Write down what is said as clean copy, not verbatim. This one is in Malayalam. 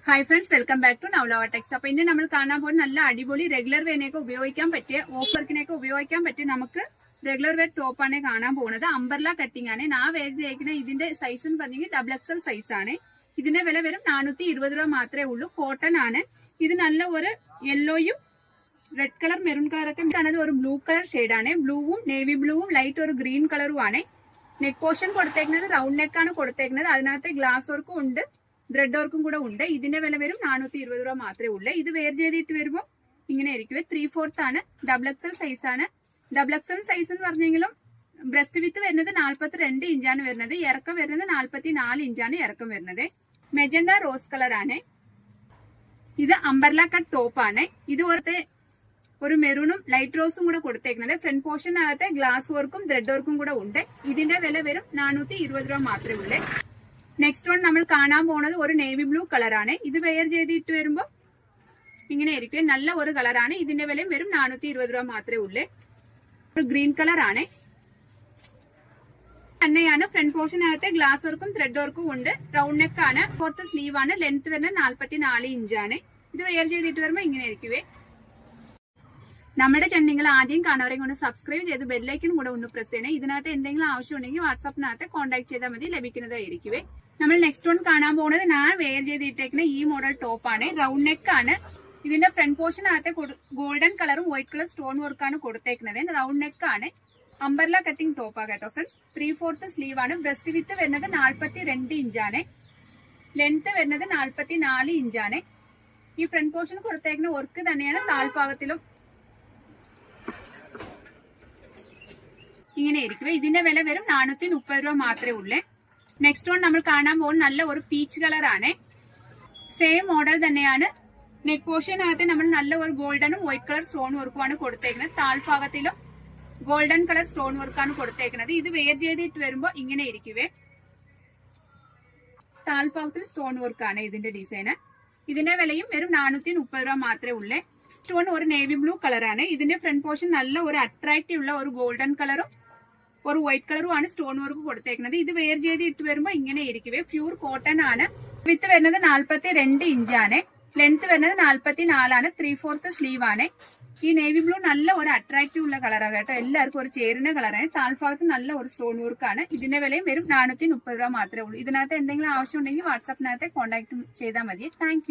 Hi friends, welcome back to നവ്ലവ ടെക്സ്. അപ്പൊ ഇന്ന് നമ്മൾ കാണാൻ പോകുന്ന നല്ല അടിപൊളി റെഗുലർ വെയറിനൊക്കെ ഉപയോഗിക്കാൻ പറ്റിയ ഓഫ് വർക്കിനൊക്കെ ഉപയോഗിക്കാൻ പറ്റിയ നമുക്ക് റെഗുലർ വെയർ ടോപ്പാണ് കാണാൻ പോകുന്നത്. അംബർല കട്ടിംഗ് ആണ്. ഞാൻ വേറെ ചെയ്യിക്കുന്ന ഇതിന്റെ സൈസ് എന്ന് പറഞ്ഞെങ്കിൽ XXL സൈസ് ആണ്. ഇതിന്റെ വില വരും 420 രൂപ മാത്രമേ ഉള്ളൂ. കോട്ടൺ ആണ്. ഇത് നല്ല ഒരു യെല്ലോയും റെഡ് കളർ മെറൂൺ കളറൊക്കെ കാണുന്നത് ഒരു ബ്ലൂ കളർ ഷെയ്ഡാണ്. ബ്ലൂവും നേവി ബ്ലൂവും ലൈറ്റ് ഒരു ഗ്രീൻ കളറും ആണ്. നെക്ക് പോർഷൻ കൊടുത്തേക്കുന്നത് റൗണ്ട് നെക്കാണ് കൊടുത്തേക്കുന്നത്. അതിനകത്ത് ഗ്ലാസ് വർക്കും ഉണ്ട്, ത്രെഡ് വർക്കും കൂടെ ഉണ്ട്. ഇതിന്റെ വില വരും 420 രൂപ മാത്രമേ ഉള്ളൂ. ഇത് വെയർ ചെയ്തിട്ട് വരുമ്പോൾ ഇങ്ങനെ ആയിരിക്കും. 3/4 ആണ്. XXL സൈസ് ആണ്. XXL സൈസ് എന്ന് പറഞ്ഞെങ്കിലും ബ്രസ്റ്റ് വിത്ത് വരുന്നത് 42 ഇഞ്ചാണ് വരുന്നത്. ഇറക്കം വരുന്നത് 44 ഇഞ്ചാണ് ഇറക്കം വരുന്നത്. മെജന്ത റോസ് കളർ ആണ്. ഇത് അംബർല കട്ട് ടോപ്പ് ആണ്. ഇത് ഒരു മെറൂണും ലൈറ്റ് റോസും കൂടെ കൊടുത്തേക്കുന്നത്. ഫ്രണ്ട് പോർഷനകത്ത് ഗ്ലാസ് വർക്കും ത്രെഡ് വർക്കും കൂടെ ഉണ്ട്. ഇതിന്റെ വില വരും 420 രൂപ മാത്രമേ ഉള്ളൂ. നെക്സ്റ്റ് വൺ നമ്മൾ കാണാൻ പോകുന്നത് ഒരു നേവി ബ്ലൂ കളറാണ്. ഇത് വെയർ ചെയ്തിട്ട് വരുമ്പോൾ ഇങ്ങനെ ആയിരിക്കും. നല്ല ഒരു കളറാണ്. ഇതിന്റെ വിലയും വരും 420 രൂപ മാത്രമേ ഉള്ളൂ. ഒരു ഗ്രീൻ കളറാണ്. തന്നെയാണ്. ഫ്രണ്ട് പോർഷനകത്ത് ഗ്ലാസ് വർക്കും ത്രെഡ് വർക്കും ഉണ്ട്. റൗണ്ട് നെക്ക് ആണ്. 4th സ്ലീവ് ആണ്. ലെങ്ത് വരുന്നത് 44 ഇഞ്ചാണ്. ഇത് വെയർ ചെയ്തിട്ട് വരുമ്പോൾ ഇങ്ങനെ ആയിരിക്കുവേ. നമ്മുടെ ചാനൽ നിങ്ങൾ ആദ്യം കാണുന്നവരെ കൊണ്ട് സബ്സ്ക്രൈബ് ചെയ്ത് ബെല്ലൈക്കൻ കൂടെ ഒന്ന് പ്രസ് ചെയ്യണേ. ഇതിനകത്ത് എന്തെങ്കിലും ആവശ്യം ഉണ്ടെങ്കിൽ വാട്സാപ്പിനകത്ത് കോൺടാക്ട് ചെയ്താൽ മതി, ലഭിക്കുന്നതായിരിക്കുവേ. നമ്മൾ നെക്സ്റ്റ് വൺ കാണാൻ പോകുന്നത് ഞാൻ വെയർ ചെയ്തിട്ടേക്കുന്ന ഈ മോഡൽ ടോപ്പാണ്. റൗണ്ട് നെക്ക് ആണ്. ഇതിന്റെ ഫ്രണ്ട് പോർഷനകത്ത് ഗോൾഡൻ കളറും വൈറ്റ് കളർ സ്റ്റോൺ വർക്കാണ് കൊടുത്തേക്കുന്നത്. റൗണ്ട് നെക്ക് ആണ്. അംബർല കട്ടിംഗ് ടോപ്പാണ് കേട്ടോ ഫ്രണ്ട്സ്. 3/4 സ്ലീവ് ആണ്. ബ്രസ്റ്റ് വിത്ത് വരുന്നത് 42 ഇഞ്ചാണ്. ലെങ്ത് വരുന്നത് 44 ഇഞ്ചാണ്. ഈ ഫ്രണ്ട് പോർഷൻ കൊടുത്തേക്കുന്ന വർക്ക് തന്നെയാണ് താഴ്ഭാഗത്തിലും ഇങ്ങനെ ആയിരിക്കും. ഇതിന്റെ വില വരും 430 രൂപ മാത്രമേ ഉള്ളൂ. നെക്സ്റ്റ് വൺ നമ്മൾ കാണാൻ പോകുന്ന നല്ല ഒരു പീച്ച് കളർ ആണ്. സെയിം മോഡൽ തന്നെയാണ്. നെക്ക് പോർഷനകത്ത് നമ്മൾ നല്ല ഒരു ഗോൾഡനും വൈറ്റ് കളർ സ്റ്റോൺ വർക്കുമാണ് കൊടുത്തേക്കുന്നത്. താഴ്ഭാഗത്തിലും ഗോൾഡൻ കളർ സ്റ്റോൺ വർക്കാണ് കൊടുത്തേക്കുന്നത്. ഇത് വെയർ ചെയ്തിട്ട് വരുമ്പോൾ ഇങ്ങനെ ഇരിക്കുവേ. താഴ്ഭാഗത്തിൽ സ്റ്റോൺ വർക്കാണ് ഇതിന്റെ ഡിസൈന്. ഇതിന്റെ വിലയും വരും 430 രൂപ മാത്രമേ ഉള്ളൂ. സ്റ്റോൺ ഒരു നേവി ബ്ലൂ കളറാണ്. ഇതിന്റെ ഫ്രണ്ട് പോർഷൻ നല്ല ഒരു അട്രാക്റ്റീവ് ഉള്ള ഒരു ഗോൾഡൻ കളറും ഒരു വൈറ്റ് കളറും ആണ് സ്റ്റോൺ വർക്ക് കൊടുത്തേക്കുന്നത്. ഇത് വെയർ ചെയ്ത് ഇട്ട് വരുമ്പോൾ ഇങ്ങനെ ഇരിക്കുവേ. പ്യൂർ കോട്ടൺ ആണ്. വിത്ത് വരുന്നത് 42 ഇഞ്ചാണ്. ലെങ്ത് വരുന്നത് 44 ആണ്. 3/4 സ്ലീവ് ആണ്. ഈ നേവി ബ്ലൂ നല്ല ഒരു അട്രാക്റ്റീവ് ഉള്ള കളറാണ് കേട്ടോ. എല്ലാവർക്കും ഒരു ചേരുന്ന കളറാണ്. താഴ്ഭാഗത്ത് നല്ല ഒരു സ്റ്റോൺ വർക്കാണ്. ഇതിന്റെ വിലയും വരും 430 രൂപ മാത്രമേ ഉള്ളൂ. ഇതിനകത്ത് എന്തെങ്കിലും ആവശ്യം ഉണ്ടെങ്കിൽ വാട്സാപ്പിനകത്ത് കോൺടാക്ട് ചെയ്താൽ മതി. താങ്ക്